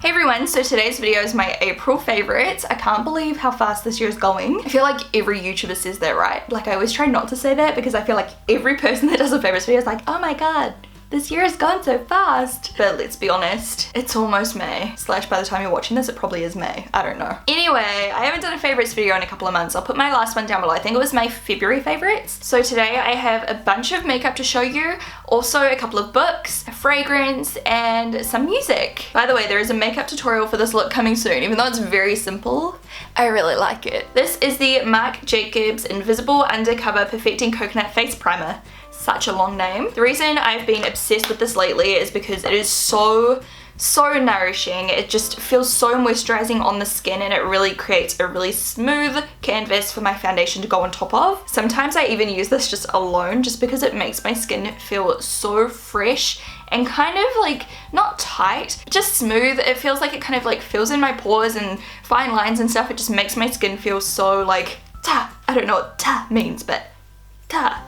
Hey everyone, so today's video is my April favorites. I can't believe how fast this year is going. I feel like every YouTuber says that, right? Like I always try not to say that because I feel like every person that does a favorites video is like, oh my god, this year has gone so fast. But let's be honest, it's almost May. Slash by the time you're watching this, it probably is May. I don't know. Anyway, I haven't done a favorites video in a couple of months. I'll put my last one down below. I think it was my February favorites. So today I have a bunch of makeup to show you. Also a couple of books, a fragrance, and some music. By the way, there is a makeup tutorial for this look coming soon. Even though it's very simple, I really like it. This is the Marc Jacobs Invisible Undercover Perfecting Coconut Face Primer. Such a long name. The reason I've been obsessed with this lately is because it is so nourishing. It just feels so moisturizing on the skin and it really creates a really smooth canvas for my foundation to go on top of. Sometimes I even use this just alone just because it makes my skin feel so fresh and kind of like not tight, just smooth. It feels like it kind of like fills in my pores and fine lines and stuff. It just makes my skin feel so like ta. I don't know what ta means, but ta.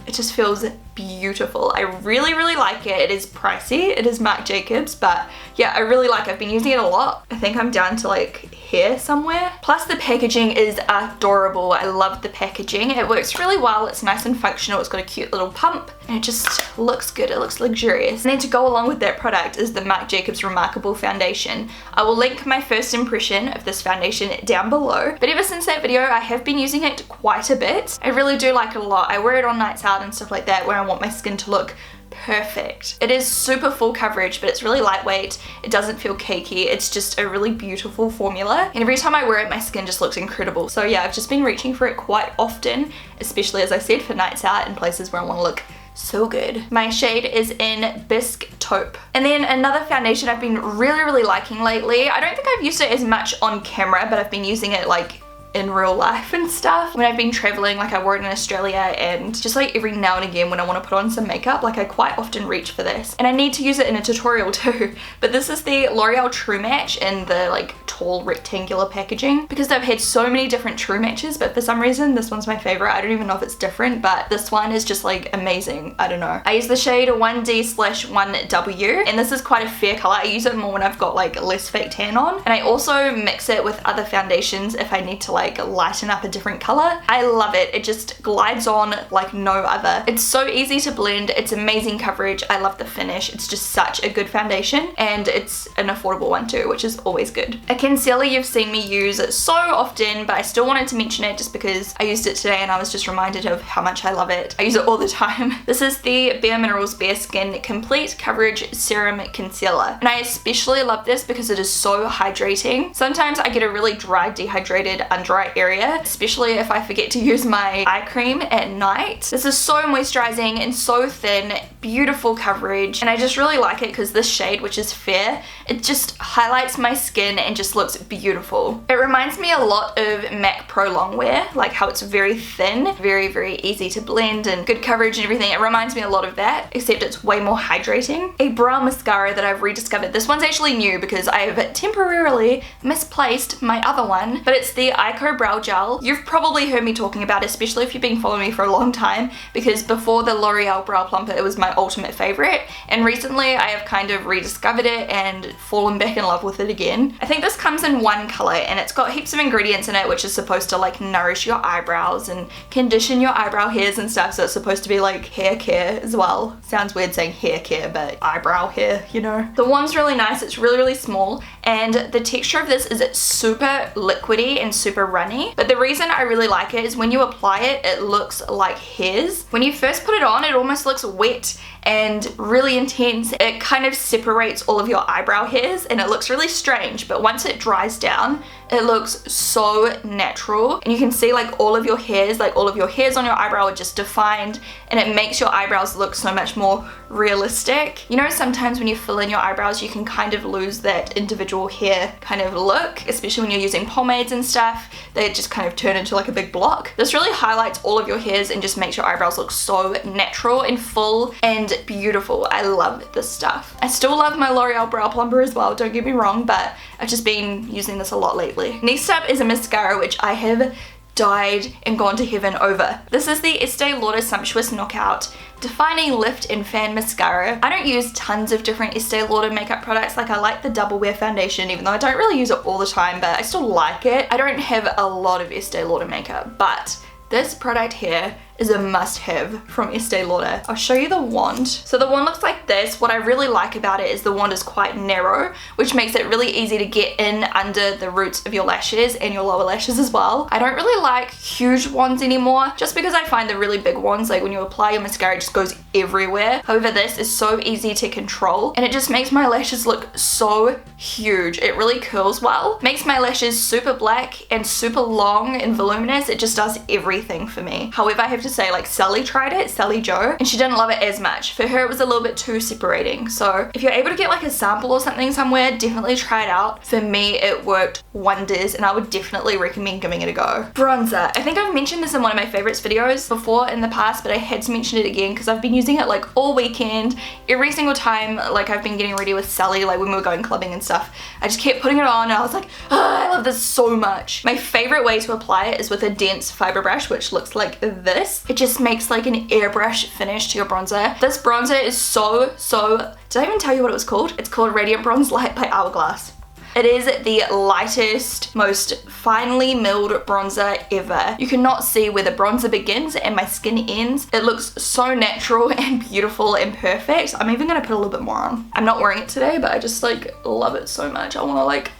It just feels beautiful. I really like it. It is pricey. It is Marc Jacobs, but yeah, I really like it. I've been using it a lot. I think I'm down to like here somewhere. Plus the packaging is adorable. I love the packaging. It works really well. It's nice and functional. It's got a cute little pump and it just looks good. It looks luxurious. And then to go along with that product is the Marc Jacobs Remarkable Foundation. I will link my first impression of this foundation down below. But ever since that video, I have been using it quite a bit. I really do like it a lot. I wear it on nights out and stuff like that where I want my skin to look perfect. It is super full coverage, but it's really lightweight. It doesn't feel cakey. It's just a really beautiful formula. And every time I wear it, my skin just looks incredible. So yeah, I've just been reaching for it quite often, especially as I said, for nights out and places where I want to look so good. My shade is in Bisque Taupe. And then another foundation I've been really liking lately. I don't think I've used it as much on camera, but I've been using it like in real life and stuff. When I've been traveling, like I wore it in Australia, and just like every now and again when I want to put on some makeup, like I quite often reach for this. And I need to use it in a tutorial too. But this is the L'Oreal True Match in the like tall rectangular packaging, because I've had so many different True Matches, but for some reason this one's my favorite. I don't even know if it's different, but this one is just like amazing. I don't know. I use the shade 1D/1W, and this is quite a fair color. I use it more when I've got like less fake tan on, and I also mix it with other foundations if I need to like lighten up a different color. I love it. It just glides on like no other. It's so easy to blend. It's amazing coverage. I love the finish. It's just such a good foundation, and it's an affordable one too, which is always good. A concealer you've seen me use so often, but I still wanted to mention it just because I used it today and I was just reminded of how much I love it. I use it all the time. This is the Bare Minerals Bare Skin Complete Coverage Serum Concealer, and I especially love this because it is so hydrating. Sometimes I get a really dry, dehydrated, under eye area, especially if I forget to use my eye cream at night. This is so moisturizing and so thin, beautiful coverage, and I just really like it because this shade, which is fair, it just highlights my skin and just looks beautiful. It reminds me a lot of MAC Pro Longwear, like how it's very thin, very easy to blend and good coverage and everything. It reminds me a lot of that, except it's way more hydrating. A brow mascara that I've rediscovered. This one's actually new because I have temporarily misplaced my other one, but it's the Ico Brow Gel. You've probably heard me talking about it, especially if you've been following me for a long time, because before the L'Oreal Brow Plumper, it was my ultimate favorite, and recently I have kind of rediscovered it and fallen back in love with it again. I think this comes in one color, and it's got heaps of ingredients in it which is supposed to like nourish your eyebrows and condition your eyebrow hairs and stuff, so it's supposed to be like hair care as well. Sounds weird saying hair care, but eyebrow hair, you know. The wand's really nice. It's really small, and the texture of this is super liquidy and super runny, but the reason I really like it is when you apply it, it looks like hairs. When you first put it on, it almost looks wet and really intense. It kind of separates all of your eyebrow hairs and it looks really strange, but once it dries down, it looks so natural, and you can see like all of your hairs on your eyebrow are just defined, and it makes your eyebrows look so much more realistic. You know, sometimes when you fill in your eyebrows, you can kind of lose that individual hair kind of look, especially when you're using pomades and stuff. They just kind of turn into like a big block. This really highlights all of your hairs and just makes your eyebrows look so natural and full and beautiful. I love this stuff. I still love my L'Oreal Brow Plumper as well, don't get me wrong, but I've just been using this a lot lately. Next up is a mascara which I have died and gone to heaven over. This is the Estee Lauder Sumptuous Knockout Defining Lift and Fan Mascara. I don't use tons of different Estee Lauder makeup products. Like, I like the Double Wear foundation, even though I don't really use it all the time, but I still like it. I don't have a lot of Estee Lauder makeup, but this product here is a must-have from Estee Lauder. I'll show you the wand. So the wand looks like this. What I really like about it is the wand is quite narrow, which makes it really easy to get in under the roots of your lashes and your lower lashes as well. I don't really like huge wands anymore, just because I find the really big ones, like when you apply your mascara, it just goes everywhere. However, this is so easy to control, and it just makes my lashes look so huge. It really curls well, makes my lashes super black and super long and voluminous. It just does everything for me. However, I have to say, like, Sally tried it, Sally Joe, and she didn't love it as much. For her, it was a little bit too separating. So if you're able to get like a sample or something somewhere, definitely try it out. For me, it worked wonders, and I would definitely recommend giving it a go. Bronzer. I think I've mentioned this in one of my favorites videos before in the past, but I had to mention it again because I've been using it like all weekend. Every single time, like, I've been getting ready with Sally, like when we were going clubbing and stuff, I just kept putting it on, and I was like, oh, I love this so much. My favorite way to apply it is with a dense fiber brush, which looks like this. It just makes like an airbrush finish to your bronzer. This bronzer is so, did I even tell you what it was called? It's called Radiant Bronze Light by Hourglass. It is the lightest, most finely milled bronzer ever. You cannot see where the bronzer begins and my skin ends. It looks so natural and beautiful and perfect. I'm even gonna put a little bit more on. I'm not wearing it today, but I just like love it so much. I wanna like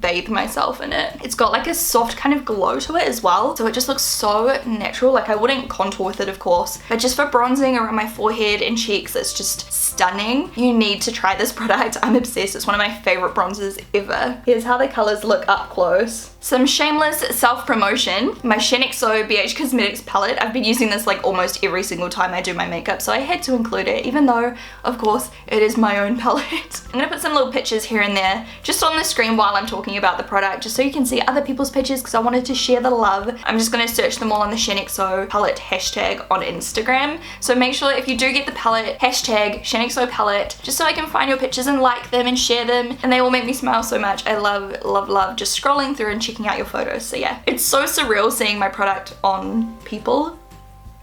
bathe myself in it. It's got like a soft kind of glow to it as well, so it just looks so natural. Like, I wouldn't contour with it, of course, but just for bronzing around my forehead and cheeks, it's just stunning. You need to try this product. I'm obsessed. It's one of my favorite bronzers ever. Here's how the colors look up close. Some shameless self-promotion. My Shaaanxo BH Cosmetics palette. I've been using this like almost every single time I do my makeup, so I had to include it, even though, of course, it is my own palette. I'm gonna put some little pictures here and there just on the screen while I'm talking about the product, just so you can see other people's pictures, because I wanted to share the love. I'm just gonna search them all on the Shaaanxo palette hashtag on Instagram. So make sure if you do get the palette, hashtag Shaaanxo palette, just so I can find your pictures and like them and share them, and they will make me smile so much. I love just scrolling through and checking out your photos. So yeah, it's so surreal seeing my product on people.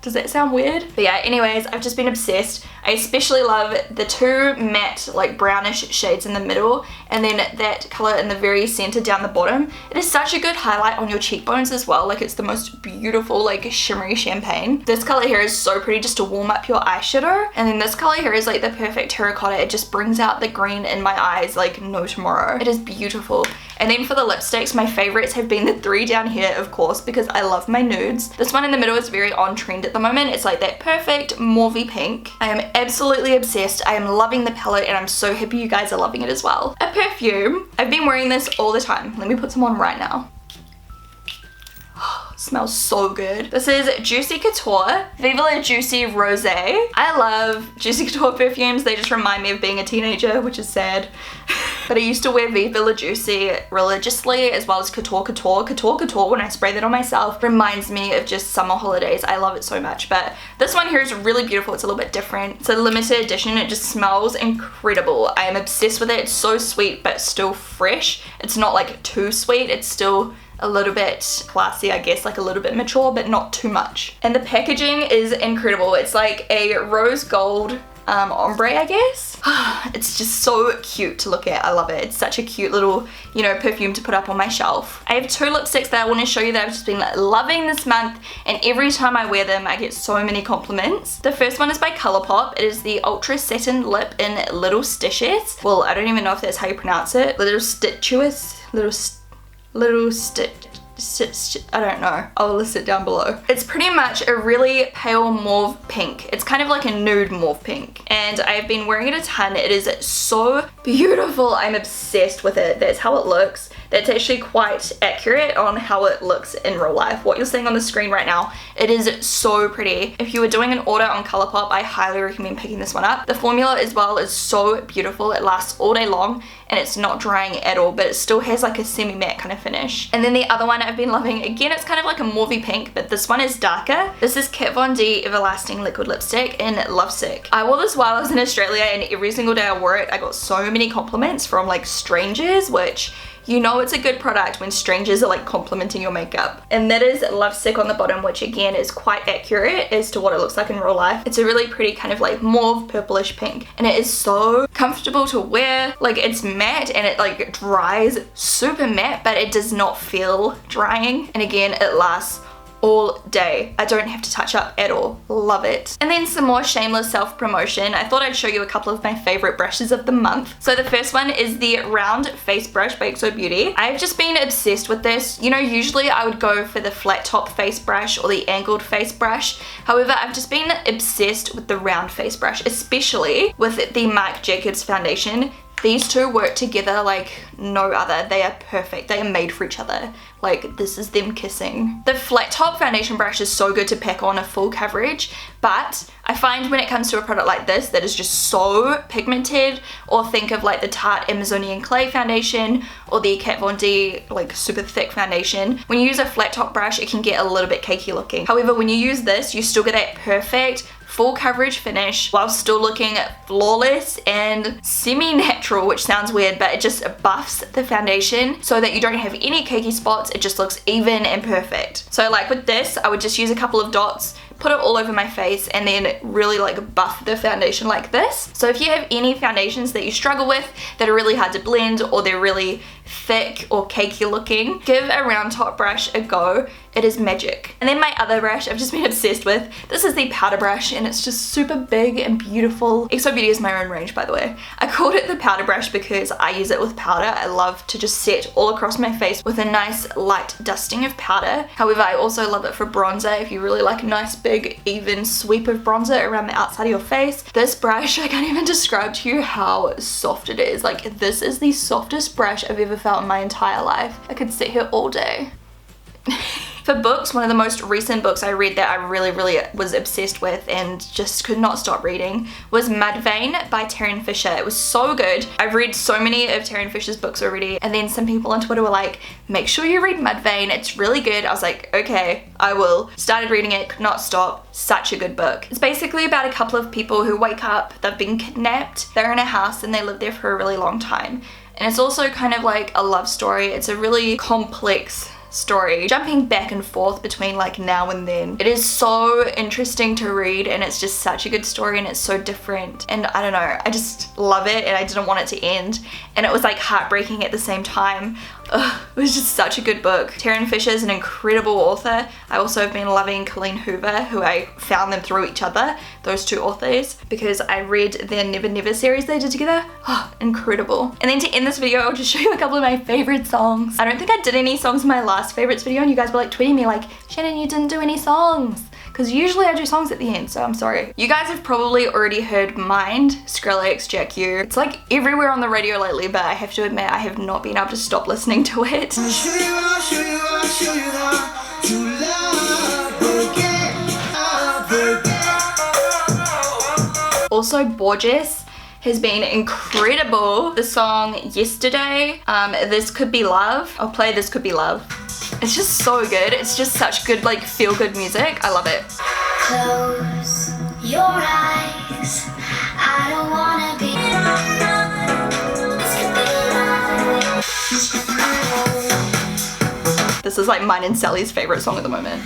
Does that sound weird? But yeah, anyways, I've just been obsessed. I especially love the two matte, like brownish shades in the middle, and then that color in the very center down the bottom. It is such a good highlight on your cheekbones as well. Like, it's the most beautiful, like, shimmery champagne. This color here is so pretty just to warm up your eyeshadow. And then this color here is like the perfect terracotta. It just brings out the green in my eyes like no tomorrow. It is beautiful. And then for the lipsticks, my favorites have been the three down here, of course, because I love my nudes. This one in the middle is very on trend at the moment. It's like that perfect mauvey pink. I am absolutely obsessed. I am loving the palette, and I'm so happy you guys are loving it as well. A perfume. I've been wearing this all the time. Let me put some on right now. Smells so good. This is Juicy Couture Viva La Juicy Rosé. I love Juicy Couture perfumes. They just remind me of being a teenager, which is sad. But I used to wear Viva La Juicy religiously, as well as Couture Couture. Couture Couture, when I spray that on myself, reminds me of just summer holidays. I love it so much. But this one here is really beautiful. It's a little bit different. It's a limited edition. It just smells incredible. I am obsessed with it. It's so sweet, but still fresh. It's not like too sweet. It's still a little bit classy, I guess, like a little bit mature, but not too much. And the packaging is incredible. It's like a rose gold ombre, I guess. It's just so cute to look at. I love it. It's such a cute little, you know, perfume to put up on my shelf. I have two lipsticks that I want to show you that I've just been loving this month, and every time I wear them I get so many compliments. The first one is by Colourpop. It is the Ultra Satin Lip in Little Stitches. Well, I don't even know if that's how you pronounce it. Little Stitchuous? I don't know. I'll list it down below. It's pretty much a really pale mauve pink. It's kind of like a nude mauve pink, and I've been wearing it a ton. It is so beautiful. I'm obsessed with it. That's how it looks. That's actually quite accurate on how it looks in real life. What you're seeing on the screen right now, it is so pretty. If you were doing an order on Colourpop, I highly recommend picking this one up. The formula as well is so beautiful. It lasts all day long, and it's not drying at all, but it still has like a semi-matte kind of finish. And then the other one I've been loving, again, it's kind of like a mauvey pink, but this one is darker. This is Kat Von D Everlasting Liquid Lipstick in Lovesick. I wore this while I was in Australia, and every single day I wore it, I got so many compliments from like strangers, which You know it's a good product when strangers are like complimenting your makeup. And that is Lovesick on the bottom, which again is quite accurate as to what it looks like in real life. It's a really pretty kind of like mauve purplish pink, and it is so comfortable to wear. Like, it's matte and it like dries super matte, but it does not feel drying. And again, it lasts all day. I don't have to touch up at all. Love it. And then some more shameless self-promotion. I thought I'd show you a couple of my favorite brushes of the month. So the first one is the round face brush by XO Beauty. I've just been obsessed with this. You know, usually I would go for the flat top face brush or the angled face brush. However, I've just been obsessed with the round face brush, especially with the Marc Jacobs foundation. These two work together like no other. They are perfect. They are made for each other. Like, this is them kissing. The flat top foundation brush is so good to pack on a full coverage, but I find when it comes to a product like this that is just so pigmented, or think of like the Tarte Amazonian Clay foundation or the Kat Von D like super thick foundation, when you use a flat top brush it can get a little bit cakey looking. However, when you use this, you still get that perfect full coverage finish while still looking flawless and semi-natural, which sounds weird, but it just buffs the foundation so that you don't have any cakey spots. It just looks even and perfect. So like with this, I would just use a couple of dots, put it all over my face, and then really like buff the foundation like this. So if you have any foundations that you struggle with that are really hard to blend, or they're really thick or cakey looking, give a round top brush a go. It is magic. And then my other brush I've just been obsessed with. This is the powder brush, and it's just super big and beautiful. XO Beauty is my own range, by the way. I called it the powder brush because I use it with powder. I love to just set all across my face with a nice light dusting of powder. However, I also love it for bronzer. If you really like a nice big even sweep of bronzer around the outside of your face, this brush, I can't even describe to you how soft it is. Like, this is the softest brush I've ever felt in my entire life. I could sit here all day. For books, one of the most recent books I read that I really was obsessed with and just could not stop reading was Mudvayne by Taryn Fisher. It was so good. I've read so many of Taryn Fisher's books already, and then some people on Twitter were like, make sure you read Mudvayne, it's really good. I was like, okay, I will. Started reading it, could not stop. Such a good book. It's basically about a couple of people who wake up, they've been kidnapped, they're in a house and they live there for a really long time. And it's also kind of like a love story. It's a really complex story, jumping back and forth between like now and then. It is so interesting to read, and it's just such a good story, and it's so different, and I don't know, I just love it, and I didn't want it to end, and it was like heartbreaking at the same time. Ugh, it was just such a good book. Taryn Fisher is an incredible author. I also have been loving Colleen Hoover, who I found them through each other, those two authors, because I read their Never Never series they did together. Oh, incredible. And then to end this video, I'll just show you a couple of my favorite songs. I don't think I did any songs in my last favorites video, and you guys were like tweeting me like, Shannon, you didn't do any songs. Because usually I do songs at the end, so I'm sorry. You guys have probably already heard Mind, Skrillex, Jack U. It's like everywhere on the radio lately, but I have to admit I have not been able to stop listening to it. Also, Borges has been incredible. The song Yesterday, This Could Be Love. I'll play This Could Be Love. It's just so good. It's just such good, like, feel-good music. I love it. Close your eyes. I don't wanna be. This is like mine and Sally's favorite song at the moment.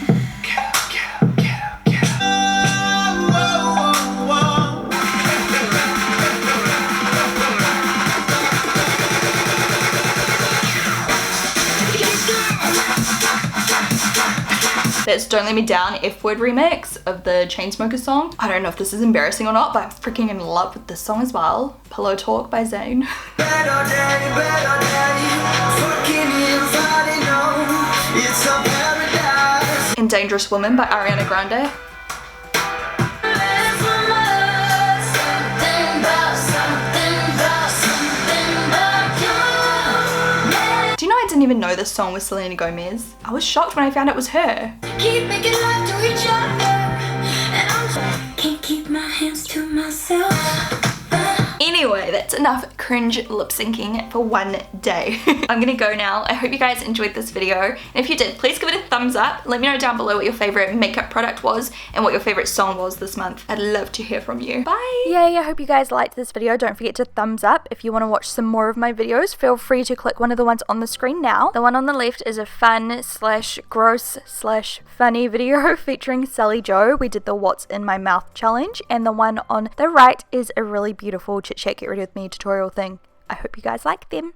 That's Don't Let Me Down F-Word remix of the Chainsmokers song. I don't know if this is embarrassing or not, but I'm freaking in love with this song as well. Pillow Talk by Zayn. And Dangerous Woman by Ariana Grande. Do you know I didn't even know this song was Selena Gomez? I was shocked when I found it was her. Keep making love to each other, and can't keep my hands to myself. Anyway, that's enough cringe lip syncing for one day. I'm gonna go now. I hope you guys enjoyed this video. And if you did, please give it a thumbs up. Let me know down below what your favorite makeup product was and what your favorite song was this month. I'd love to hear from you. Bye! Yay, I hope you guys liked this video. Don't forget to thumbs up. If you want to watch some more of my videos, feel free to click one of the ones on the screen now. The one on the left is a fun slash gross slash funny video featuring Sally Joe. We did the what's in my mouth challenge, and the one on the right is a really beautiful chit chat get ready with me tutorial thing. I hope you guys like them.